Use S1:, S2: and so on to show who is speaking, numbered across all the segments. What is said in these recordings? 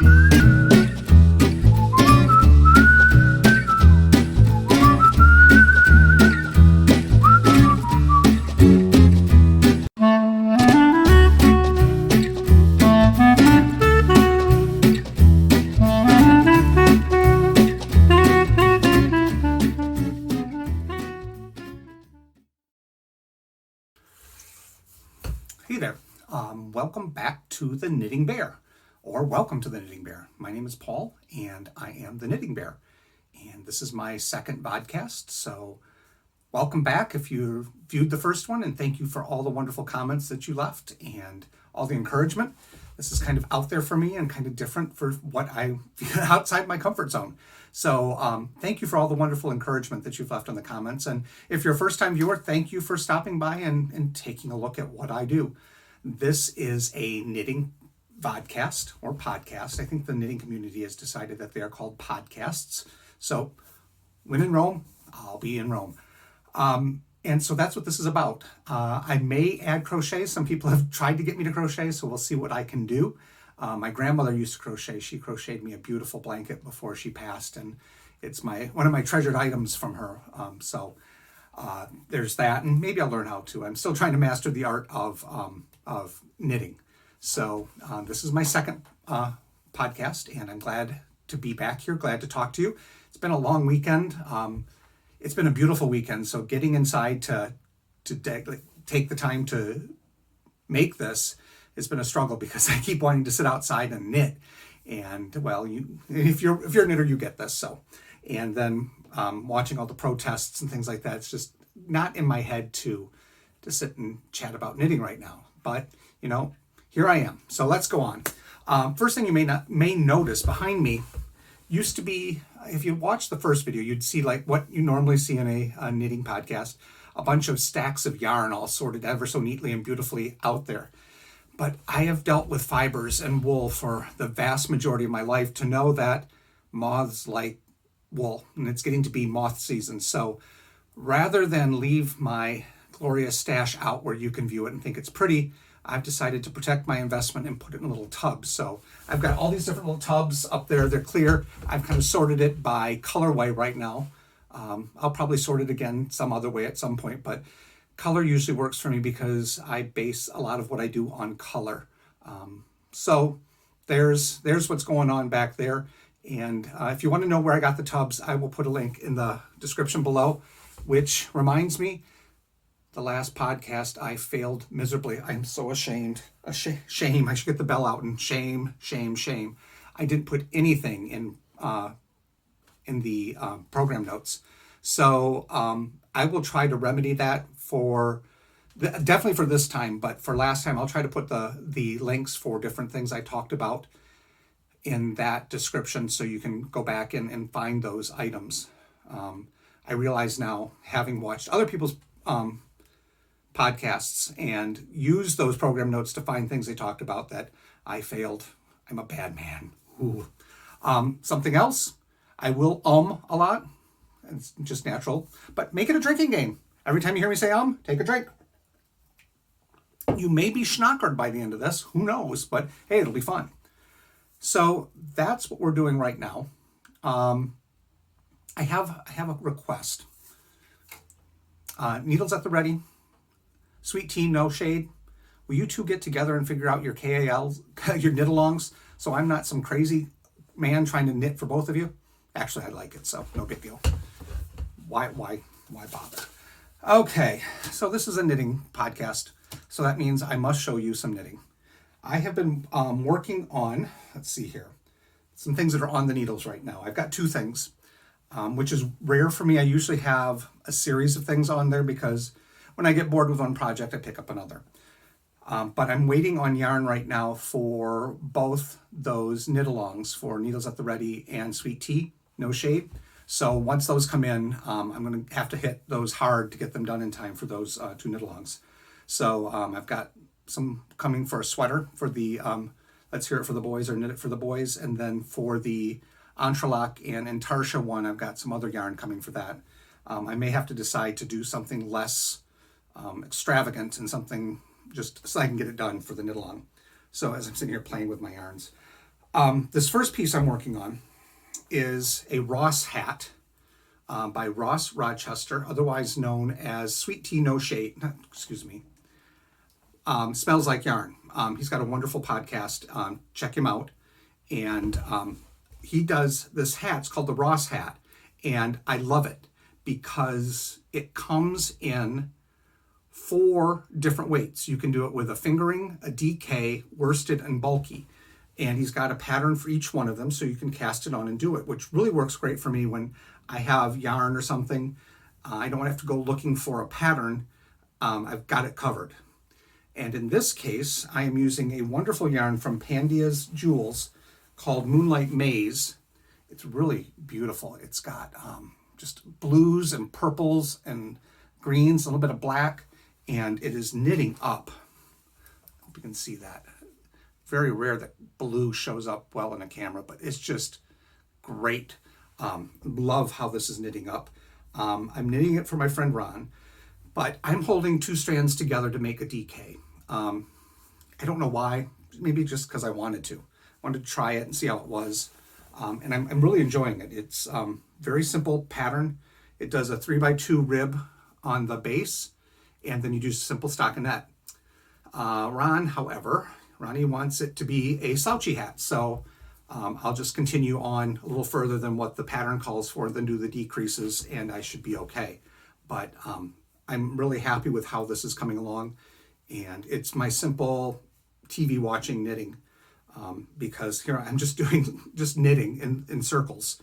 S1: Hey there, welcome back to the Knitting Bear, or welcome to the Knitting Bear. My name is Paul, and I am the Knitting Bear, and this is my second podcast, so welcome back if you viewed the first one, and thank you for all the wonderful comments that you left and all the encouragement. This is kind of out there for me and kind of different for what I outside my comfort zone. So thank you for all the wonderful encouragement that you've left in the comments. And if you're a first-time viewer, thank you for stopping by and taking a look at what I do. This is a knitting vodcast or podcast. I think the knitting community has decided that they are called podcasts. So when in Rome, I'll be in Rome. And so that's what this is about. I may add crochet. Some people have tried to get me to crochet, so we'll see what I can do. My grandmother used to crochet. She crocheted me a beautiful blanket before she passed, and it's one of my treasured items from her. So there's that, and maybe I'll learn how to. I'm still trying to master the art of knitting. So this is my second podcast, and I'm glad to be back here, glad to talk to you. It's been a long weekend. It's been a beautiful weekend, so getting inside to take the time to make this has been a struggle because I keep wanting to sit outside and knit. And well, if you're a knitter, you get this. So, and then watching all the protests and things like that, it's just not in my head to sit and chat about knitting right now. But here I am. So let's go on. First thing you may notice behind me used to be, if you watch the first video, you'd see like what you normally see in a knitting podcast, a bunch of stacks of yarn all sorted ever so neatly and beautifully out there. But I have dealt with fibers and wool for the vast majority of my life to know that moths like wool, and it's getting to be moth season. So rather than leave my glorious stash out where you can view it and think it's pretty, I've decided to protect my investment and put it in a little tub. So I've got all these different little tubs up there. They're clear. I've kind of sorted it by colorway right now. I'll probably sort it again some other way at some point, but color usually works for me because I base a lot of what I do on color. So there's what's going on back there. And if you want to know where I got the tubs, I will put a link in the description below, which reminds me, the last podcast I failed miserably. I'm so ashamed. Shame. I should get the bell out and shame. I didn't put anything in the program notes. So I will try to remedy that definitely for this time, but for last time, I'll try to put the links for different things I talked about in that description so you can go back and find those items. I realize now, having watched other people's podcasts and use those program notes to find things they talked about, that I failed. I'm a bad man. Ooh. Something else, I will a lot. It's just natural, but make it a drinking game. Every time you hear me say take a drink. You may be schnockered by the end of this, who knows, but hey, it'll be fun. So that's what we're doing right now. I have a request. Needles at the ready. Sweet tea, no shade. Will you two get together and figure out your KALs, your knit-alongs, so I'm not some crazy man trying to knit for both of you? Actually, I like it, so no big deal. Why bother? Okay, so this is a knitting podcast, so that means I must show you some knitting. I have been working on, let's see here, some things that are on the needles right now. I've got two things, which is rare for me. I usually have a series of things on there because when I get bored with one project, I pick up another. But I'm waiting on yarn right now for both those knit-alongs, for Needles at the Ready and Sweet Tea, no shade. So once those come in, I'm going to have to hit those hard to get them done in time for those two knit-alongs. So I've got some coming for a sweater for the Let's Hear It for the Boys or Knit It for the Boys. And then for the Entrelac and Intarsha one, I've got some other yarn coming for that. I may have to decide to do something less extravagant and something just so I can get it done for the knit-along. So as I'm sitting here playing with my yarns. This first piece I'm working on is a Ross hat by Ross Rochester, otherwise known as Sweet Tea No Shade. Excuse me. Smells Like Yarn. He's got a wonderful podcast. Check him out. And he does this hat. It's called the Ross hat. And I love it because it comes in 4 different weights. You can do it with a fingering, a DK, worsted, and bulky. And he's got a pattern for each one of them, so you can cast it on and do it, which really works great for me when I have yarn or something. I don't have to go looking for a pattern. I've got it covered. And in this case, I am using a wonderful yarn from Pandia's Jewels called Moonlight Maze. It's really beautiful. It's got just blues and purples and greens, a little bit of black, and it is knitting up. I hope you can see that. Very rare that blue shows up well in a camera, but it's just great. Love how this is knitting up. I'm knitting it for my friend Ron, but I'm holding 2 strands together to make a DK. I don't know why, maybe just because I wanted to. I wanted to try it and see how it was. And I'm really enjoying it. It's very simple pattern. It does a 3x2 rib on the base, and then you do simple stockinette. Ronnie wants it to be a slouchy hat, so I'll just continue on a little further than what the pattern calls for, then do the decreases, and I should be okay. But I'm really happy with how this is coming along, and it's my simple TV watching knitting, because here I'm just knitting in circles.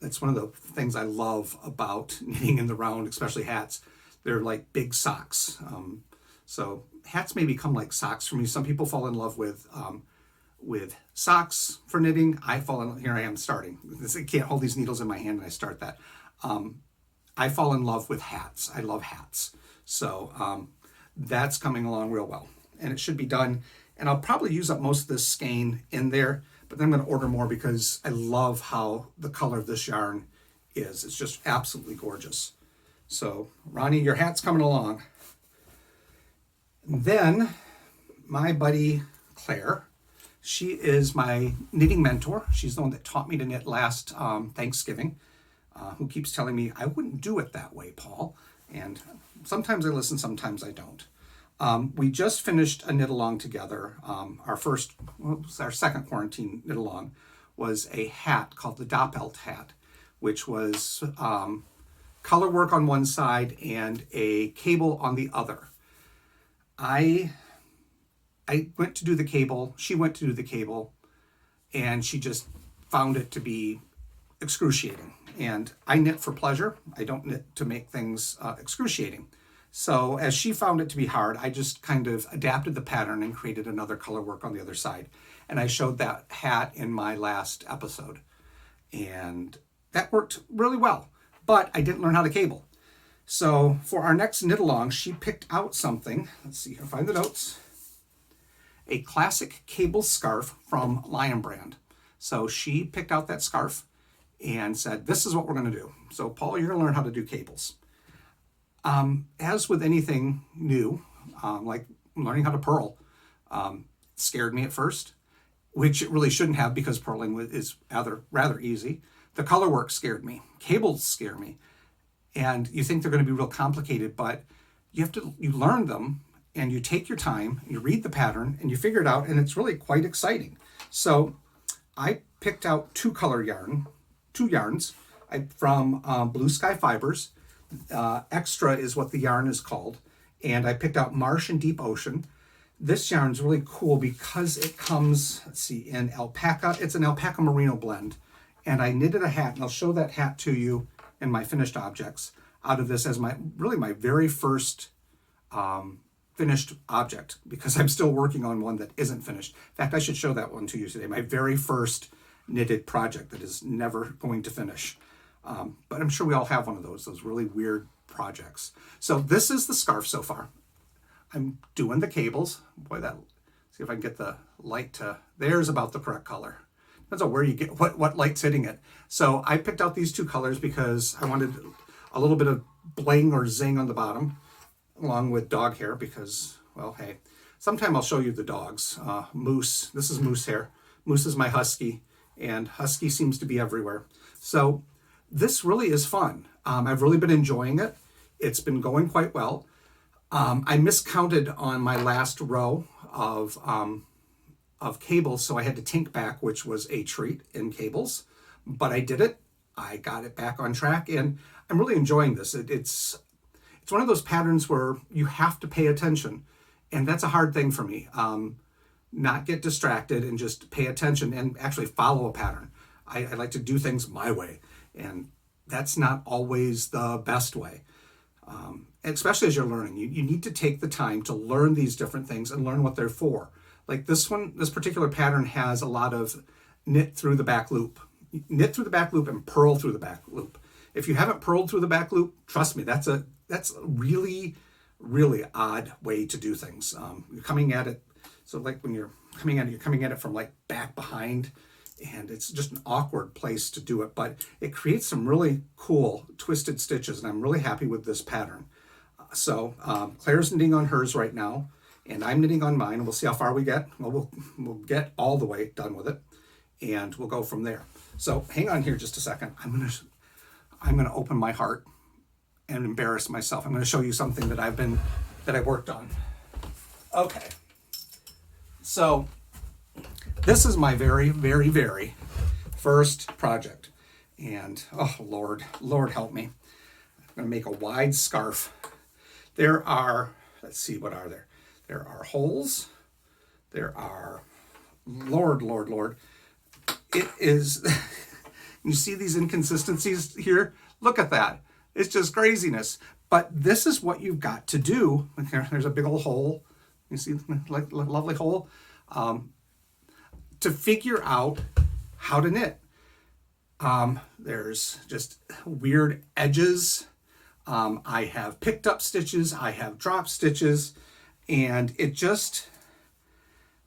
S1: That's one of the things I love about knitting in the round, especially hats. They're like big socks. So hats may become like socks for me. Some people fall in love with socks for knitting. Here I am starting. I can't hold these needles in my hand and I start that. I fall in love with hats. I love hats. So that's coming along real well. And it should be done. And I'll probably use up most of this skein in there, but then I'm going to order more because I love how the color of this yarn is. It's just absolutely gorgeous. So Ronnie, your hat's coming along. Then my buddy Claire, she is my knitting mentor. She's the one that taught me to knit last Thanksgiving, who keeps telling me I wouldn't do it that way, Paul. And sometimes I listen, sometimes I don't. We just finished a knit along together. Our second quarantine knit along was a hat called the Doppelt hat, which was color work on one side and a cable on the other. I went to do the cable, she went to do the cable, and she just found it to be excruciating. And I knit for pleasure. I don't knit to make things excruciating. So as she found it to be hard, I just kind of adapted the pattern and created another color work on the other side. And I showed that hat in my last episode. And that worked really well, but I didn't learn how to cable. So for our next knit along, she picked out something. Let's see, I'll find the notes. A classic cable scarf from Lion Brand. So she picked out that scarf and said, this is what we're going to do. So Paul, you're going to learn how to do cables. As with anything new, like learning how to purl, scared me at first, which it really shouldn't have because purling is rather easy. The color work scared me. Cables scare me. And you think they're going to be real complicated, but you learn them and you take your time, you read the pattern and you figure it out, and it's really quite exciting. So I picked out two yarns from Blue Sky Fibers. Extra is what the yarn is called. And I picked out Marsh and Deep Ocean. This yarn is really cool because it comes, in alpaca. It's an alpaca merino blend. And I knitted a hat, and I'll show that hat to you in my finished objects out of this as my very first finished object, because I'm still working on one that isn't finished. In fact, I should show that one to you today. My very first knitted project that is never going to finish. But I'm sure we all have one of those really weird projects. So this is the scarf so far. I'm doing the cables. Boy, see if I can get the light to, there's about the correct color. Depends on where you get, what light's hitting it. So I picked out these two colors because I wanted a little bit of bling or zing on the bottom, along with dog hair because, well, hey, sometime I'll show you the dogs. Moose, this is moose hair, Moose is my husky, and husky seems to be everywhere. So this really is fun. I've really been enjoying it. It's been going quite well. I miscounted on my last row of cables, so I had to tink back, which was a treat in cables, but I did it. I got it back on track, and I'm really enjoying this. It's one of those patterns where you have to pay attention, and that's a hard thing for me. Not get distracted and just pay attention and actually follow a pattern. I like to do things my way, and that's not always the best way. Especially as you're learning, you need to take the time to learn these different things and learn what they're for. Like this particular pattern has a lot of knit through the back loop. Knit through the back loop and purl through the back loop. If you haven't purled through the back loop, trust me, that's a really, really odd way to do things. You're coming at it, so like when you're coming at it from like back behind, and it's just an awkward place to do it, but it creates some really cool twisted stitches, and I'm really happy with this pattern. So Claire's knitting on hers right now, and I'm knitting on mine. We'll see how far we get. Well, we'll get all the way done with it, and we'll go from there. So hang on here just a second. I'm gonna open my heart and embarrass myself. I'm gonna show you something that I worked on. Okay. So this is my very, very, very first project, and oh Lord help me. I'm gonna make a wide scarf. There are, let's see, what are there? There are holes. There are, Lord. It is, you see these inconsistencies here? Look at that. It's just craziness. But this is what you've got to do. There's a big old hole. You see, like lovely hole. To figure out how to knit. There's just weird edges. I have picked up stitches, I have dropped stitches, and it just,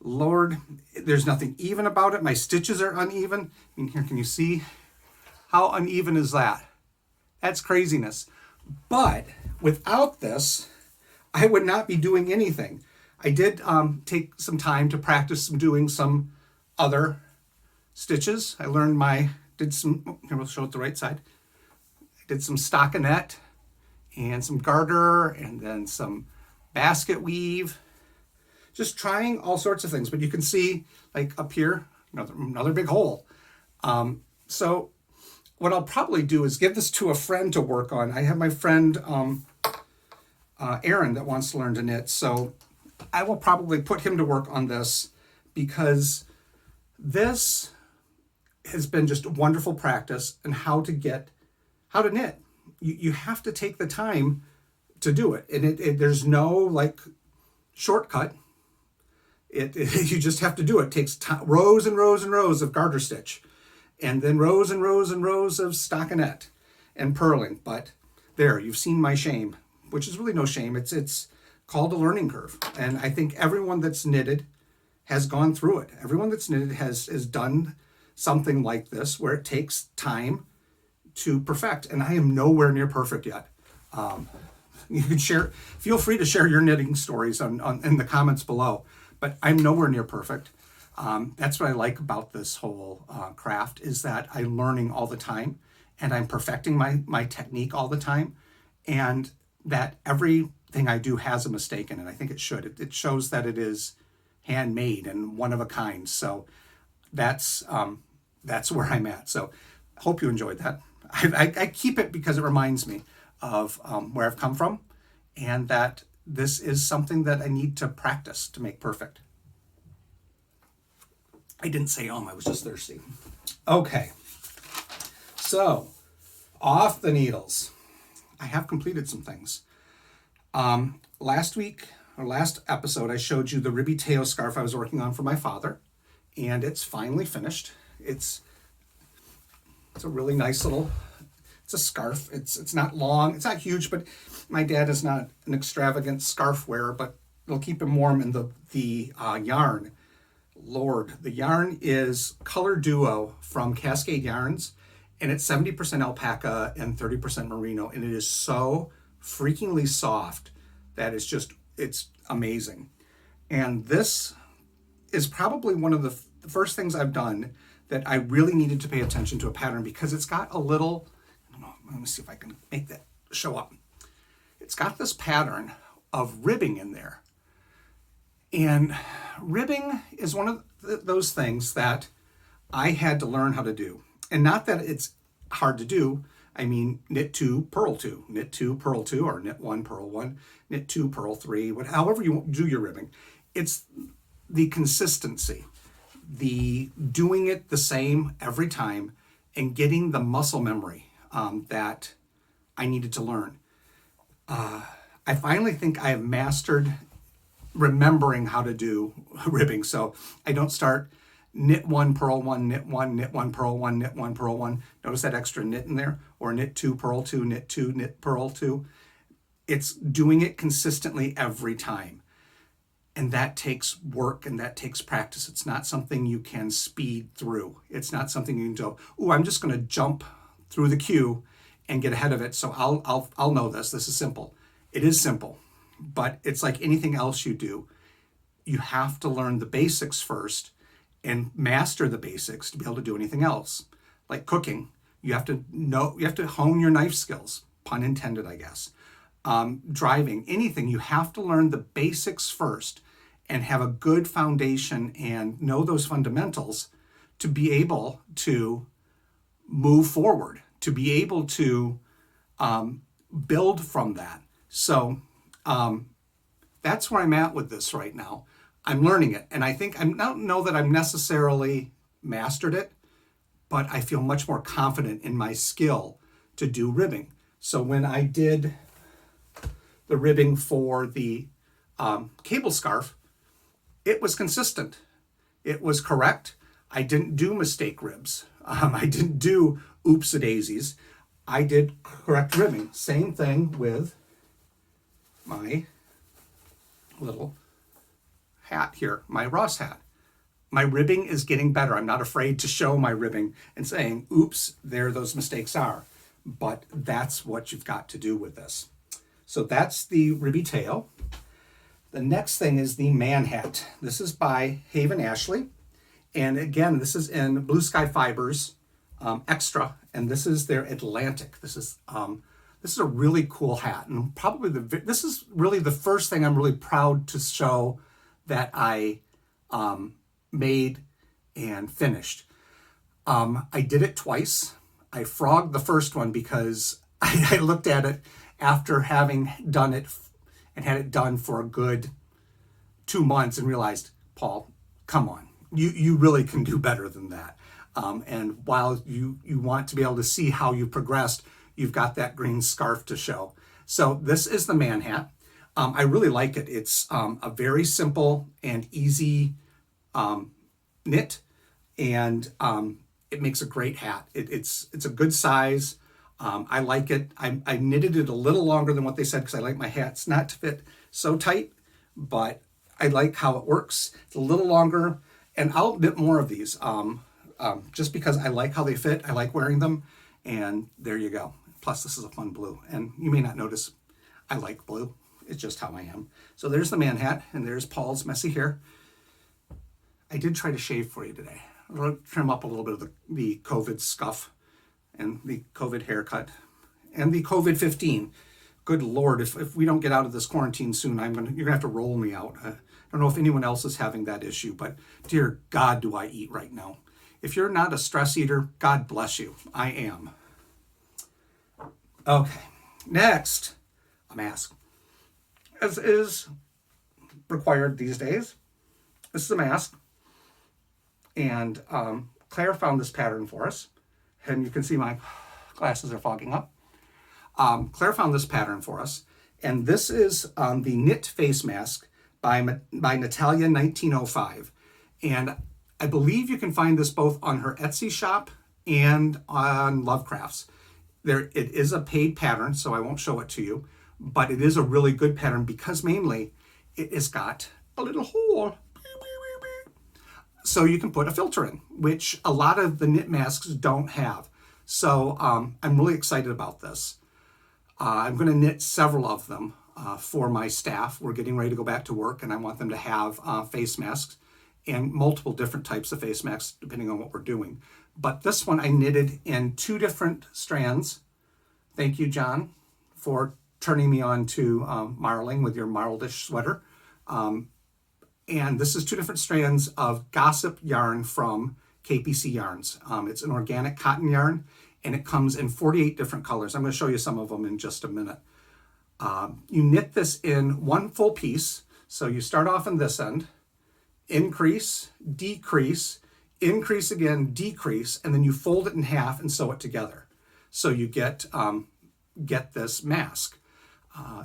S1: Lord, there's nothing even about it. My stitches are uneven. And here, can you see how uneven is that? That's craziness. But without this, I would not be doing anything. I did take some time to practice doing some other stitches. I learned here we'll show it the right side. I did some stockinette and some garter and then some basket weave. Just trying all sorts of things, but you can see like up here, another big hole. So what I'll probably do is give this to a friend to work on. I have my friend Aaron that wants to learn to knit, so I will probably put him to work on this, because this has been just wonderful practice in how to knit. You have to take the time to do it, and there's no like shortcut. You just have to do it. It takes rows and rows and rows of garter stitch, and then rows and rows and rows of stockinette and purling. But there, you've seen my shame, which is really no shame. It's called a learning curve, and I think everyone that's knitted has gone through it. Everyone that's knitted has done something like this, where it takes time to perfect, and I am nowhere near perfect yet. You can feel free to share your knitting stories in the comments below, but I'm nowhere near perfect. That's what I like about this whole craft, is that I'm learning all the time, and I'm perfecting my technique all the time, and that everything I do has a mistake in it. I think it should. It shows that it is handmade and one of a kind. So that's where I'm at. So I hope you enjoyed that. I keep it because it reminds me of where I've come from, and that this is something that I need to practice to make perfect. I didn't say I was just thirsty. Okay, so off the needles. I have completed some things. Last episode, I showed you the Ribbie Taiyo scarf I was working on for my father, and it's finally finished. It's a really nice it's a scarf. It's not long, it's not huge, but my dad is not an extravagant scarf wearer, but it'll keep him warm. And the yarn, Lord, the yarn is Color Duo from Cascade Yarns, and it's 70% alpaca and 30% merino, and it is so freakingly soft that it's amazing. And this is probably one of the first things I've done that I really needed to pay attention to a pattern because it's got a little, I don't know, let me see if I can make that show up. It's got this pattern of ribbing in there. And ribbing is one of those things that I had to learn how to do. And not that it's hard to do. I mean, knit 2, purl 2, knit 2, purl 2, or knit 1, purl 1, knit 2, purl 3, however you do your ribbing. It's the consistency, the doing it the same every time, and getting the muscle memory that I needed to learn. I finally think I have mastered remembering how to do ribbing. So I don't start knit 1, purl 1, knit 1, knit 1, purl 1, knit 1, purl 1. Notice that extra knit in there, or knit 2, purl 2, knit 2, knit, purl 2. It's doing it consistently every time. And that takes work and that takes practice. It's not something you can speed through. It's not something you can go, oh, I'm just going to jump through the queue and get ahead of it. So I'll know this. This is simple. It is simple, but it's like anything else you do. You have to learn the basics first and master the basics to be able to do anything else. Like cooking, you have to hone your knife skills, pun intended, I guess. Driving, anything, you have to learn the basics first and have a good foundation and know those fundamentals to be able to move forward, to be able to build from that. So that's where I'm at with this right now. I'm learning it, and I think I don't know that I'm necessarily mastered it, but I feel much more confident in my skill to do ribbing. So when I did the ribbing for the cable scarf, it was consistent. It was correct. I didn't do mistake ribs. I didn't do oops-a-daisies. I did correct ribbing. Same thing with my little hat here, my Ross hat. My ribbing is getting better. I'm not afraid to show my ribbing and saying, oops, there those mistakes are. But that's what you've got to do with this. So that's the Ribbie Taiyo. The next thing is the man hat. This is by Haven Ashley. And again, this is in Blue Sky Fibers Extra. And this is their Atlantic. This is a really cool hat. And probably this is really the first thing I'm really proud to show that I made and finished. I did it twice. I frogged the first one because I looked at it after having done it and had it done for a good 2 months and realized, Paul, come on, you really can do better than that. And while you want to be able to see how you progressed, you've got that green scarf to show. So this is the man hat. I really like it. It's a very simple and easy knit, and it makes a great hat. It's a good size. I like it. I knitted it a little longer than what they said because I like my hats not to fit so tight, but I like how it works. It's a little longer, and I'll knit more of these just because I like how they fit. I like wearing them, and there you go. Plus, this is a fun blue, and you may not notice I like blue. It's just how I am. So there's the man hat, and there's Paul's messy hair. I did try to shave for you today. I'm going to trim up a little bit of the COVID scuff and the COVID haircut and the COVID-15. Good Lord, if we don't get out of this quarantine soon, you're going to have to roll me out. I don't know if anyone else is having that issue, but dear God, do I eat right now. If you're not a stress eater, God bless you. I am. Okay, next, a mask. As is required these days. This is a mask. And Claire found this pattern for us. And you can see my glasses are fogging up. Claire found this pattern for us. And this is the Knit Face Mask by Natalia 1905. And I believe you can find this both on her Etsy shop and on Lovecrafts. It is a paid pattern, so I won't show it to you. But it is a really good pattern because mainly it has got a little hole. So you can put a filter in, which a lot of the knit masks don't have. So I'm really excited about this. I'm going to knit several of them for my staff. We're getting ready to go back to work and I want them to have face masks. and multiple different types of face masks depending on what we're doing. But this one I knitted in 2 different strands. Thank you, John, for turning me on to marling with your marledish sweater. And this is 2 different strands of Gossyp yarn from KPC Yarns. It's an organic cotton yarn, and it comes in 48 different colors. I'm going to show you some of them in just a minute. You knit this in 1 full piece. So you start off on this end, increase, decrease, increase again, decrease, and then you fold it in half and sew it together. So you get this mask.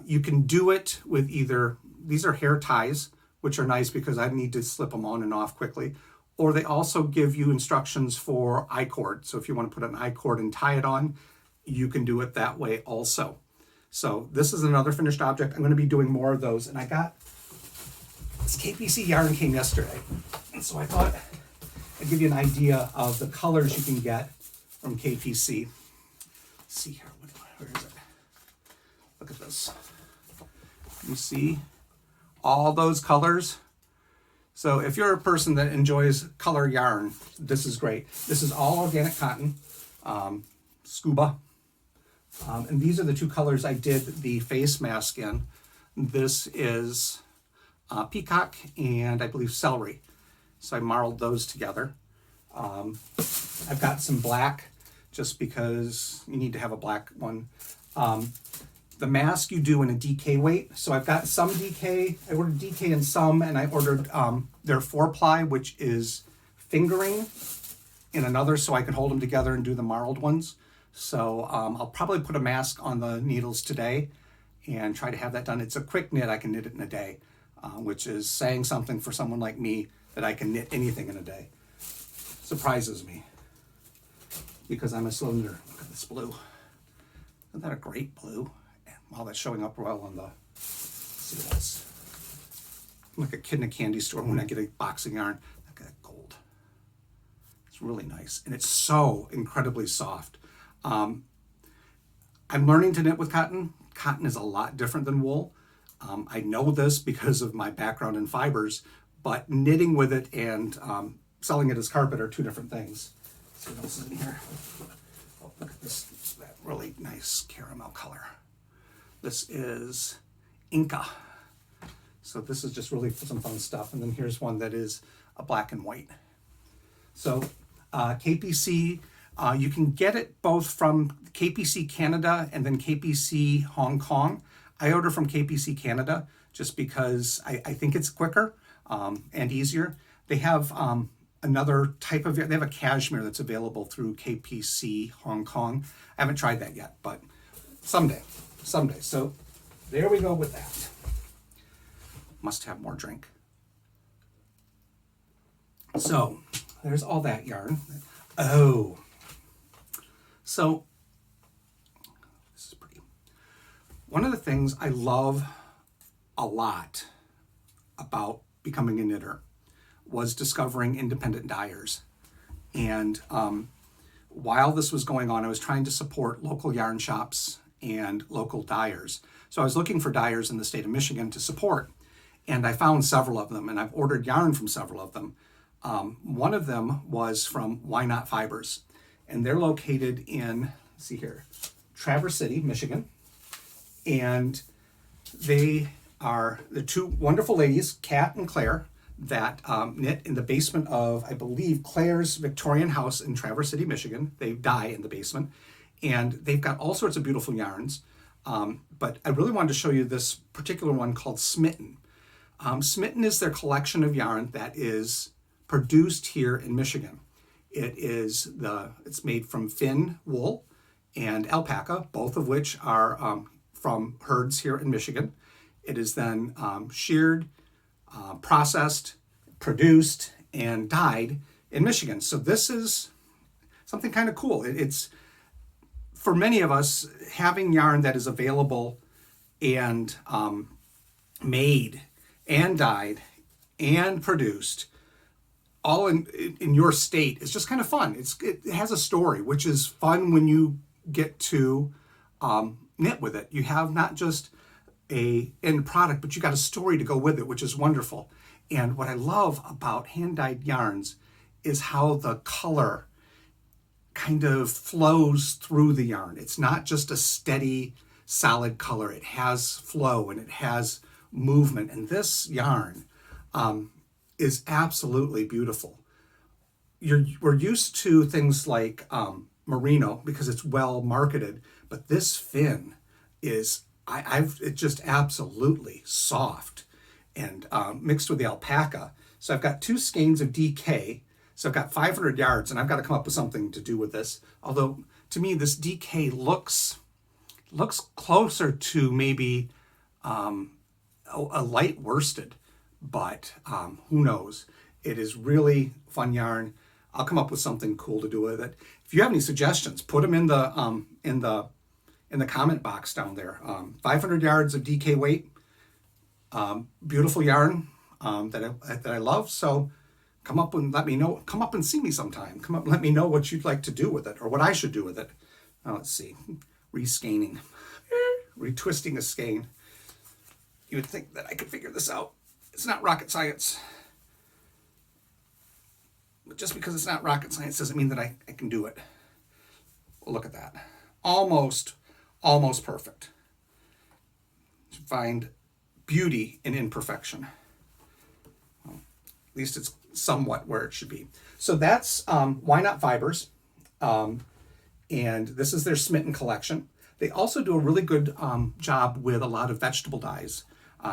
S1: You can do it with either, these are hair ties, which are nice because I need to slip them on and off quickly, or they also give you instructions for I-cord. So if you want to put an I-cord and tie it on, you can do it that way also. So this is another finished object. I'm going to be doing more of those, and I got this KPC yarn came yesterday, and so I thought I'd give you an idea of the colors you can get from KPC. Let's see here, where is it? Look at this. You see all those colors? So if you're a person that enjoys color yarn, this is great. This is all organic cotton, scuba. And these are the 2 colors I did the face mask in. This is peacock and I believe celery. So I marled those together. I've got some black just because you need to have a black one. The mask you do in a DK weight. So I've got some DK, I ordered DK in some, and I ordered their 4-ply, which is fingering, in another so I can hold them together and do the marled ones. So I'll probably put a mask on the needles today and try to have that done. It's a quick knit, I can knit it in a day, which is saying something for someone like me that I can knit anything in a day. Surprises me because I'm a slow knitter. Look at this blue. Isn't that a great blue? Wow, that's showing up well on the, see this. I'm like a kid in a candy store when I get a box of yarn. Look at that gold. It's really nice. And it's so incredibly soft. I'm learning to knit with cotton. Cotton is a lot different than wool. I know this because of my background in fibers, but knitting with it and selling it as carpet are 2 different things. Let's see what else is in here. Oh, look at this, that really nice caramel color. This is Inca. So this is just really some fun stuff. And then here's one that is a black and white. So KPC, you can get it both from KPC Canada and then KPC Hong Kong. I order from KPC Canada just because I think it's quicker and easier. They have another type of, they have a cashmere that's available through KPC Hong Kong. I haven't tried that yet, but someday. So there we go with that. Must have more drink. So there's all that yarn. Oh, so this is pretty. One of the things I love a lot about becoming a knitter was discovering independent dyers. And while this was going on, I was trying to support local yarn shops and local dyers. So I was looking for dyers in the state of Michigan to support, and I found several of them, and I've ordered yarn from several of them. One of them was from Why Not Fibers, and they're located in, let's see here, Traverse City, Michigan, and they are the 2 wonderful ladies, Kat and Claire, that knit in the basement of, I believe, Claire's Victorian house in Traverse City, Michigan. They dye in the basement. And they've got all sorts of beautiful yarns. But I really wanted to show you this particular one called Smitten. Smitten is their collection of yarn that is produced here in Michigan. It's made from Finn wool and alpaca, both of which are from herds here in Michigan. It is then sheared, processed, produced, and dyed in Michigan. So this is something kind of cool. It's for many of us, having yarn that is available and made and dyed and produced all in your state is just kind of fun. It has a story, which is fun when you get to knit with it. You have not just a end product, but you got a story to go with it, which is wonderful. And what I love about hand-dyed yarns is how the color kind of flows through the yarn. It's not just a steady, solid color. It has flow and it has movement. And this yarn is absolutely beautiful. We're used to things like merino because it's well marketed, but this fin is it's just absolutely soft and mixed with the alpaca. So I've got 2 skeins of DK. So I've got 500 yards, and I've got to come up with something to do with this. Although to me, this DK looks closer to maybe a light worsted, but who knows? It is really fun yarn. I'll come up with something cool to do with it. If you have any suggestions, put them in the comment box down there. 500 yards of DK weight, beautiful yarn that I love. So come up and let me know. Come up and see me sometime. Come up and let me know what you'd like to do with it or what I should do with it. Let's see. Rescanning. Retwisting a skein. You would think that I could figure this out. It's not rocket science. But just because it's not rocket science doesn't mean that I can do it. Well, look at that. Almost perfect. Find beauty in imperfection. Well, at least it's somewhat where it should be. So that's Why Not Fibers. And this is their Smitten collection. They also do a really good job with a lot of vegetable dyes.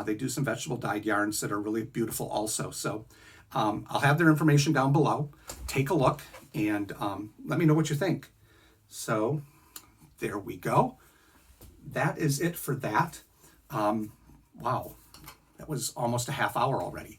S1: They do some vegetable dyed yarns that are really beautiful also. So I'll have their information down below. Take a look and let me know what you think. So there we go. That is it for that. Wow, that was almost a half hour already.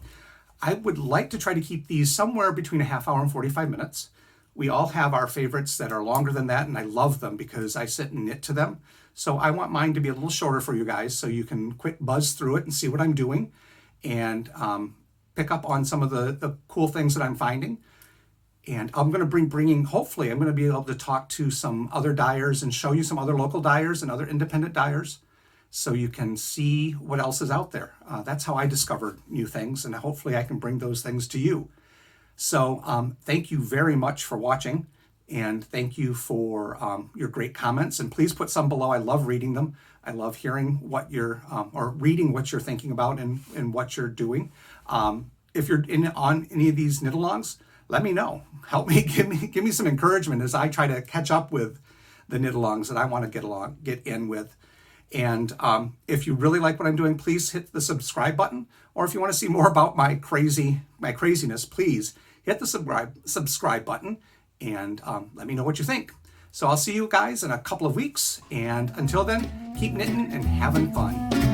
S1: I would like to try to keep these somewhere between a half hour and 45 minutes. We all have our favorites that are longer than that, and I love them because I sit and knit to them. So I want mine to be a little shorter for you guys so you can quick buzz through it and see what I'm doing and pick up on some of the cool things that I'm finding. And I'm going to hopefully I'm going to be able to talk to some other dyers and show you some other local dyers and other independent dyers so you can see what else is out there. That's how I discovered new things, and hopefully I can bring those things to you. So thank you very much for watching, and thank you for your great comments. And please put some below. I love reading them. I love hearing what you're, or reading what you're thinking about and what you're doing. If you're on any of these knit-alongs, let me know. Help me, give me some encouragement as I try to catch up with the knit-alongs that I want to get in with. And if you really like what I'm doing, please hit the subscribe button. Or if you want to see more about my craziness, please hit the subscribe button and let me know what you think. So I'll see you guys in a couple of weeks. And until then, keep knitting and having fun.